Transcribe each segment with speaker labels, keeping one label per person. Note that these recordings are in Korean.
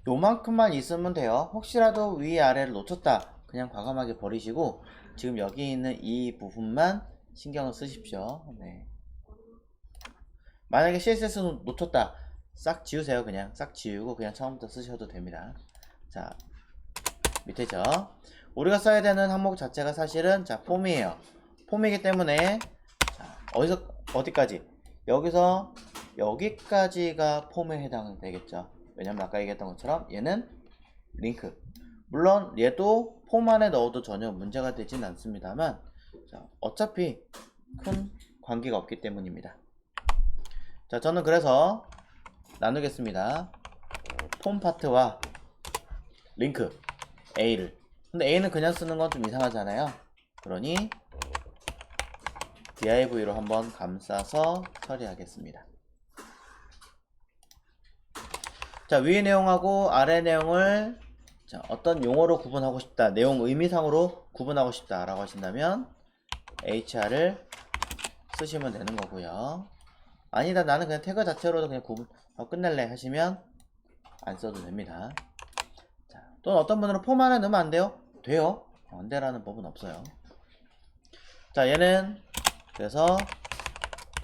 Speaker 1: 요만큼만 있으면 돼요. 혹시라도 위아래를 놓쳤다 그냥 과감하게 버리시고 지금 여기 있는 이 부분만 신경을 쓰십시오. 네. 만약에 CSS 놓쳤다 싹 지우세요. 그냥 싹 지우고 그냥 처음부터 쓰셔도 됩니다. 자, 밑에죠. 우리가 써야 되는 항목 자체가 사실은 자 폼이에요. 폼이기 때문에 자, 어디까지? 여기서 여기까지가 폼에 해당되겠죠. 왜냐면 아까 얘기했던 것처럼 얘는 링크. 물론 얘도 폼 안에 넣어도 전혀 문제가 되진 않습니다만 자, 어차피 큰 관계가 없기 때문입니다. 자, 저는 그래서 나누겠습니다. 폼 파트와 링크 A를. 근데 A는 그냥 쓰는 건 좀 이상하잖아요. 그러니 div로 한번 감싸서 처리하겠습니다. 자, 위의 내용하고 아래 내용을 자, 어떤 용어로 구분하고 싶다, 내용 의미상으로 구분하고 싶다 라고 하신다면 HR을 쓰시면 되는 거고요. 아니다, 나는 그냥 태그 자체로도 그냥 구분하고 끝낼래 하시면 안 써도 됩니다. 자, 또는 어떤 분들은 폼 안에 넣으면 안 돼요? 돼요. 안 되라는 법은 없어요. 자, 얘는 그래서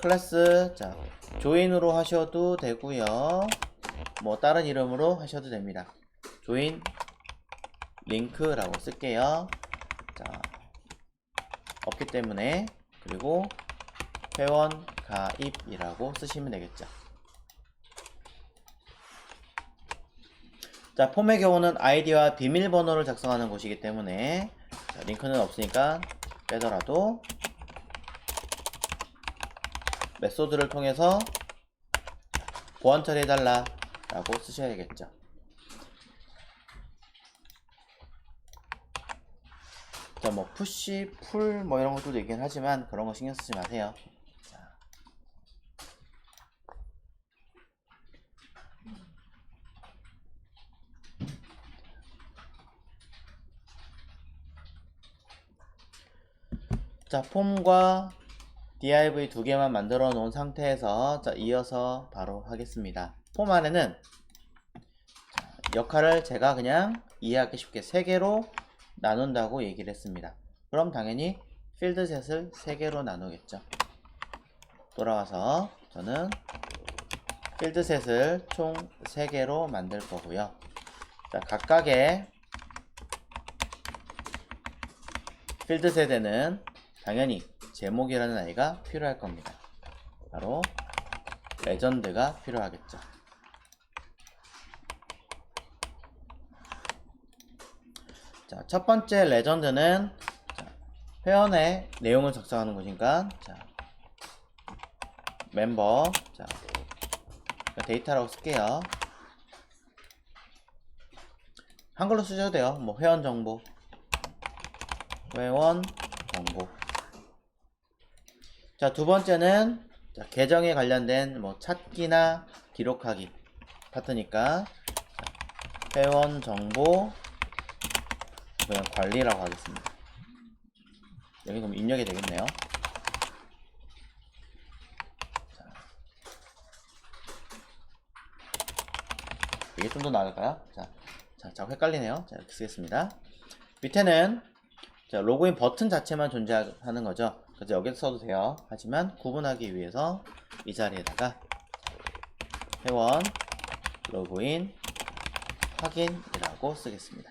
Speaker 1: 클래스 자 조인으로 하셔도 되고요. 뭐 다른 이름으로 하셔도 됩니다. 조인 링크라고 쓸게요. 자, 없기 때문에 그리고 회원 가입이라고 쓰시면 되겠죠. 자, 폼의 경우는 아이디와 비밀번호를 작성하는 곳이기 때문에 자, 링크는 없으니까 빼더라도 메소드를 통해서 보안 처리해달라 라고 쓰셔야겠죠. 자, 뭐 푸시, 풀 뭐 이런 것도 있긴 하지만 그런 거 신경 쓰지 마세요. 자, 폼과 div 두 개만 만들어 놓은 상태에서 자, 이어서 바로 하겠습니다. 폼 안에는 자, 역할을 제가 그냥 이해하기 쉽게 3개로 나눈다고 얘기를 했습니다. 그럼 당연히 필드셋을 3개로 나누겠죠. 돌아와서 저는 필드셋을 총 3개로 만들 거고요. 자, 각각의 필드셋에는 당연히 제목이라는 아이가 필요할 겁니다. 바로 레전드가 필요하겠죠. 자, 첫 번째 레전드는 자, 회원의 내용을 작성하는 곳이니까 자, 멤버 자, 데이터라고 쓸게요. 한글로 쓰셔도 돼요. 뭐 회원 정보, 회원 정보. 자, 두 번째는 자, 계정에 관련된 뭐 찾기나 기록하기 파트니까 자, 회원 정보 그냥 관리라고 하겠습니다. 여기 그럼 입력이 되겠네요. 자, 이게 좀 더 나을까요? 자, 자꾸 헷갈리네요. 자, 이렇게 쓰겠습니다. 밑에는 자, 로그인 버튼 자체만 존재하는 거죠. 그래서 여기서 써도 돼요. 하지만 구분하기 위해서 이 자리에다가 회원 로그인 확인이라고 쓰겠습니다.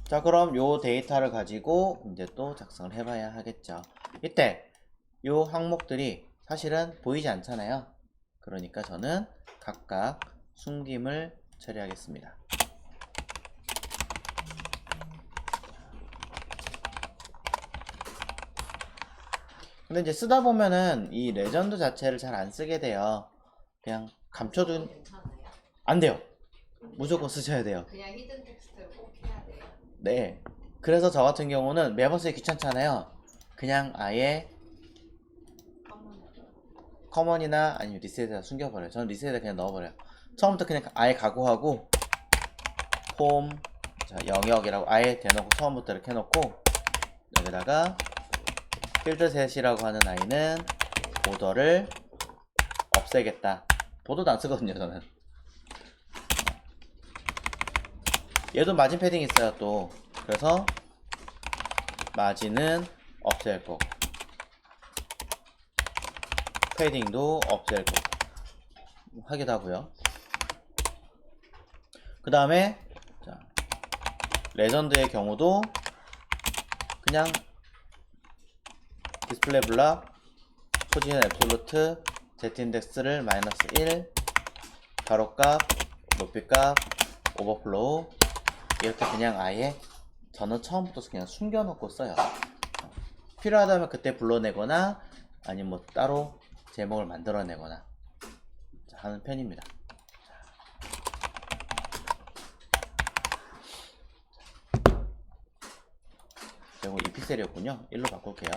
Speaker 1: 자, 그럼 요 데이터를 가지고 이제 또 작성을 해봐야 하겠죠. 이때 요 항목들이 사실은 보이지 않잖아요. 그러니까 저는 각각 숨김을 처리하겠습니다. 근데 이제 쓰다 보면은 이 레전드 자체를 잘 안 쓰게 돼요. 그냥 감춰둔
Speaker 2: 괜찮아요?
Speaker 1: 안 돼요. 무조건 쓰셔야 돼요.
Speaker 2: 그냥 히든 텍스트를 꼭 해야 돼요.
Speaker 1: 네. 그래서 저 같은 경우는 매번 쓰기 귀찮잖아요. 그냥 아예 커먼이나 아니면 리셋에다 숨겨버려요. 저는 리셋에다 그냥 넣어버려요. 처음부터 그냥 아예 각오하고 홈, 자, 영역이라고 아예 대놓고 처음부터 이렇게 해놓고 여기다가 필드셋이라고 하는 아이는 보더를 없애겠다. 보더도 안 쓰거든요, 저는. 얘도 마진 패딩 있어요, 또. 그래서 마진은 없앨 거고 패딩도 없앨 거고 하기도 하고요. 그 다음에 레전드의 경우도 그냥 디스플레이 블락 포지션 앱솔루트 Z인덱스를 마이너스 1 가로값 높이값 오버플로우 이렇게 그냥 아예 저는 처음부터 그냥 숨겨놓고 써요. 필요하다면 그때 불러내거나 아니면 뭐 따로 제목을 만들어내거나 하는 편입니다. 그리고 이 픽셀이었군요. 1로 바꿀게요.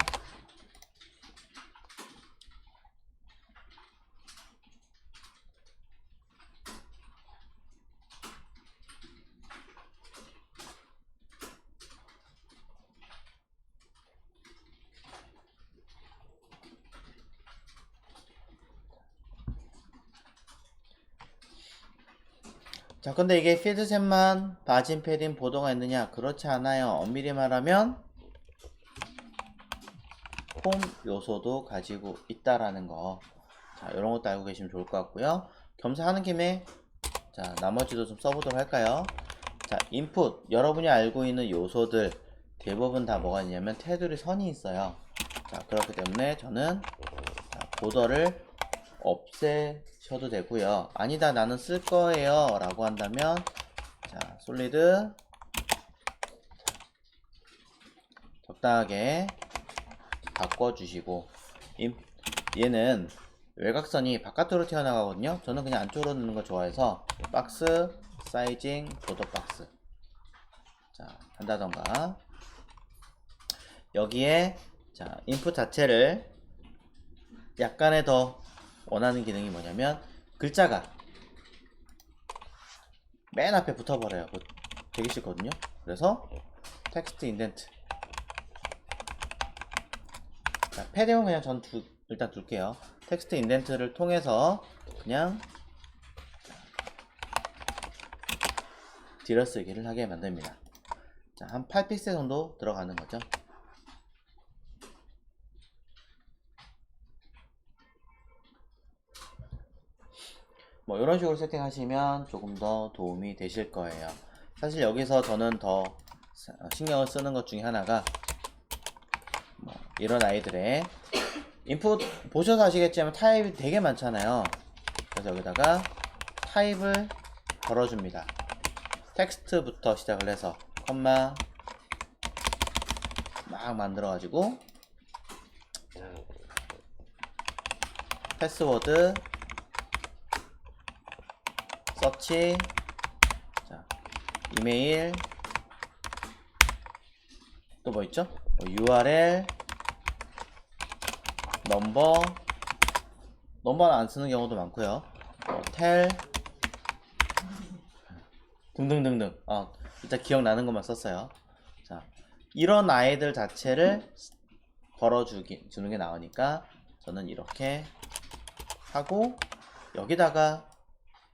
Speaker 1: 자, 근데 이게 필드셋만 마진 패딩 보도가 있느냐? 그렇지 않아요. 엄밀히 말하면 홈 요소도 가지고 있다라는 거. 자, 이런 것도 알고 계시면 좋을 것 같고요. 겸사하는 김에 자, 나머지도 좀 써보도록 할까요? 자, 인풋 여러분이 알고 있는 요소들 대부분 다 뭐가 있냐면 테두리 선이 있어요. 자, 그렇기 때문에 저는 보더를 없애셔도 되고요. 아니다, 나는 쓸 거예요 라고 한다면 자, 솔리드 적당하게 바꿔주시고 얘는 외곽선이 바깥으로 튀어나가거든요. 저는 그냥 안쪽으로 넣는 거 좋아해서 박스 사이징 보더 박스 자 한다던가 여기에 자 인풋 자체를 약간의 더 원하는 기능이 뭐냐면 글자가 맨 앞에 붙어버려요. 되게 싫거든요. 그래서 텍스트 인덴트 자, 패딩은 그냥 전 일단 둘게요. 텍스트 인덴트를 통해서 그냥 딜러쓰기를 하게 만듭니다. 자, 한 8픽셀 정도 들어가는 거죠. 뭐 이런 식으로 세팅하시면 조금 더 도움이 되실 거예요. 사실 여기서 저는 더 신경을 쓰는 것 중에 하나가 뭐 이런 아이들의 인풋 보셔서 아시겠지만 타입이 되게 많잖아요. 그래서 여기다가 타입을 걸어줍니다. 텍스트부터 시작을 해서 컴마 막 만들어가지고 패스워드 서치 자, 이메일 또 뭐 있죠? URL 넘버는 안 쓰는 경우도 많고요. 텔 등등등등 일단 기억나는 것만 썼어요. 자, 이런 아이들 자체를 걸어주는 게 나오니까 저는 이렇게 하고 여기다가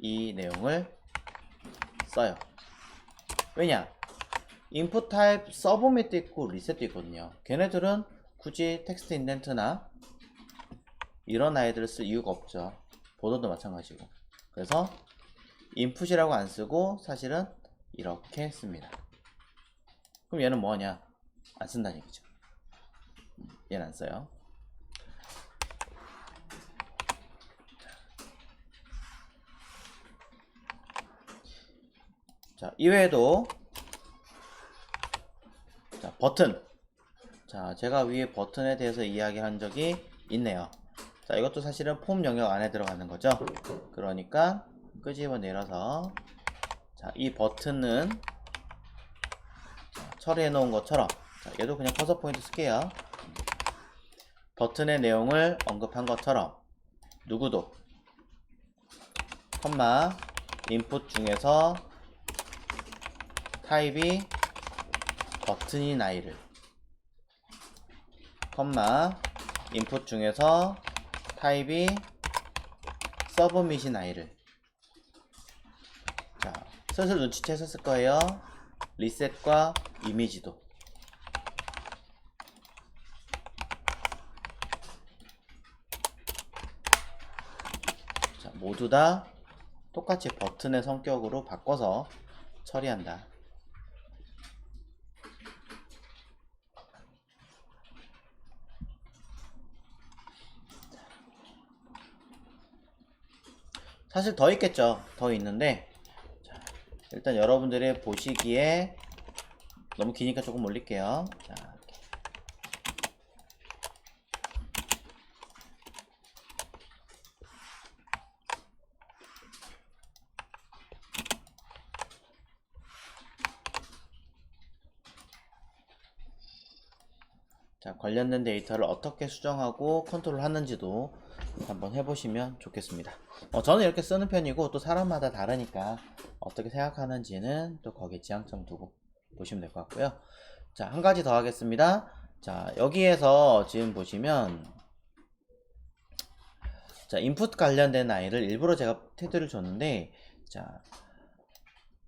Speaker 1: 이 내용을 써요. 왜냐? 인풋 타입 서브밋도 있고 리셋도 있거든요. 걔네들은 굳이 텍스트 인덴트나 이런 아이들을 쓸 이유가 없죠. 보더도 마찬가지고. 그래서 인풋이라고 안 쓰고 사실은 이렇게 씁니다. 그럼 얘는 뭐하냐? 안 쓴다는 얘기죠. 얘는 안 써요. 자, 이외에도 자, 버튼. 자, 제가 위에 버튼에 대해서 이야기한 적이 있네요. 자, 이것도 사실은 폼 영역 안에 들어가는 거죠. 그러니까 끄집어 내려서 자, 이 버튼은 처리해 놓은 것처럼, 자, 얘도 그냥 커서 포인트 쓸게요. 버튼의 내용을 언급한 것처럼 누구도 컴마 인풋 중에서 타입이 버튼인 아이를 컴마 인풋 중에서 타입이 서브밋인 아이를. 자, 슬슬 눈치채셨을 거예요. 리셋과 이미지도. 자, 모두 다 똑같이 버튼의 성격으로 바꿔서 처리한다. 사실 더 있겠죠. 더 있는데, 자, 일단 여러분들이 보시기에 너무 기니까 조금 올릴게요. 자, 자, 관련된 데이터를 어떻게 수정하고 컨트롤 하는지도 한번 해보시면 좋겠습니다. 저는 이렇게 쓰는 편이고, 또 사람마다 다르니까 어떻게 생각하는지는 또 거기에 지향점 두고 보시면 될 것 같고요. 자, 한 가지 더 하겠습니다. 자, 여기에서 지금 보시면, 자, 인풋 관련된 아이를 일부러 제가 테두리를 줬는데, 자,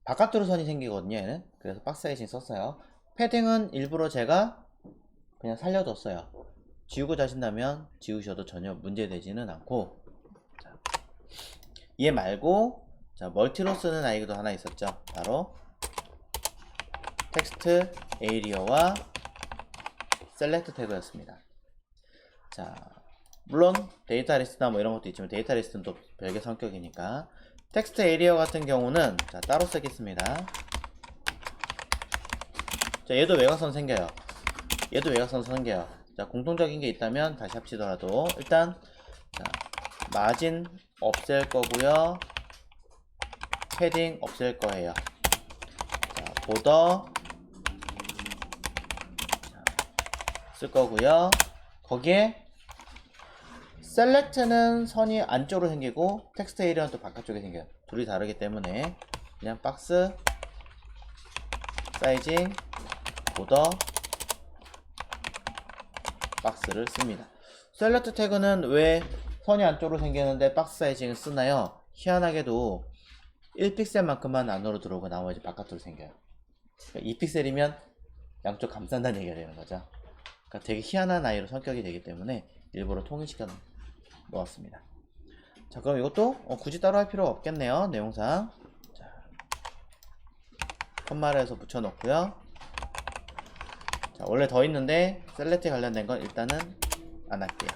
Speaker 1: 바깥으로 선이 생기거든요, 얘는. 그래서 박스 사이징 썼어요. 패딩은 일부러 제가 그냥 살려뒀어요. 지우고자 하신다면 지우셔도 전혀 문제되지는 않고. 자, 얘 말고, 자, 멀티로 쓰는 아이도 하나 있었죠. 바로 텍스트 에이리어와 셀렉트 태그였습니다. 자, 물론 데이터 리스트나 뭐 이런 것도 있지만 데이터 리스트는 또 별개 성격이니까 텍스트 에이리어 같은 경우는 자, 따로 쓰겠습니다. 자, 얘도 외곽선 생겨요. 얘도 외곽선 생겨요. 자, 공통적인 게 있다면 다시 합치더라도 일단 자, 마진 없앨 거고요. 패딩 없앨 거예요. 자, 보더 쓸 거고요. 거기에 셀렉트는 선이 안쪽으로 생기고 텍스트 에리어는 또 바깥쪽에 생겨요. 둘이 다르기 때문에 그냥 박스 사이징 보더 박스를 씁니다. 셀렉트 태그는 왜 선이 안쪽으로 생기는데 박스 사이징을 쓰나요? 희한하게도 1픽셀만큼만 안으로 들어오고 나머지 바깥으로 생겨요. 2픽셀이면 양쪽 감싼다는 얘기가 되는 거죠. 그러니까 되게 희한한 아이로 성격이 되기 때문에 일부러 통일시켜 놓았습니다. 자, 그럼 이것도 굳이 따로 할 필요가 없겠네요. 내용상. 자, 컴마를 해서 붙여놓고요. 자, 원래 더 있는데 셀렉트에 관련된 건 일단은 안 할게요.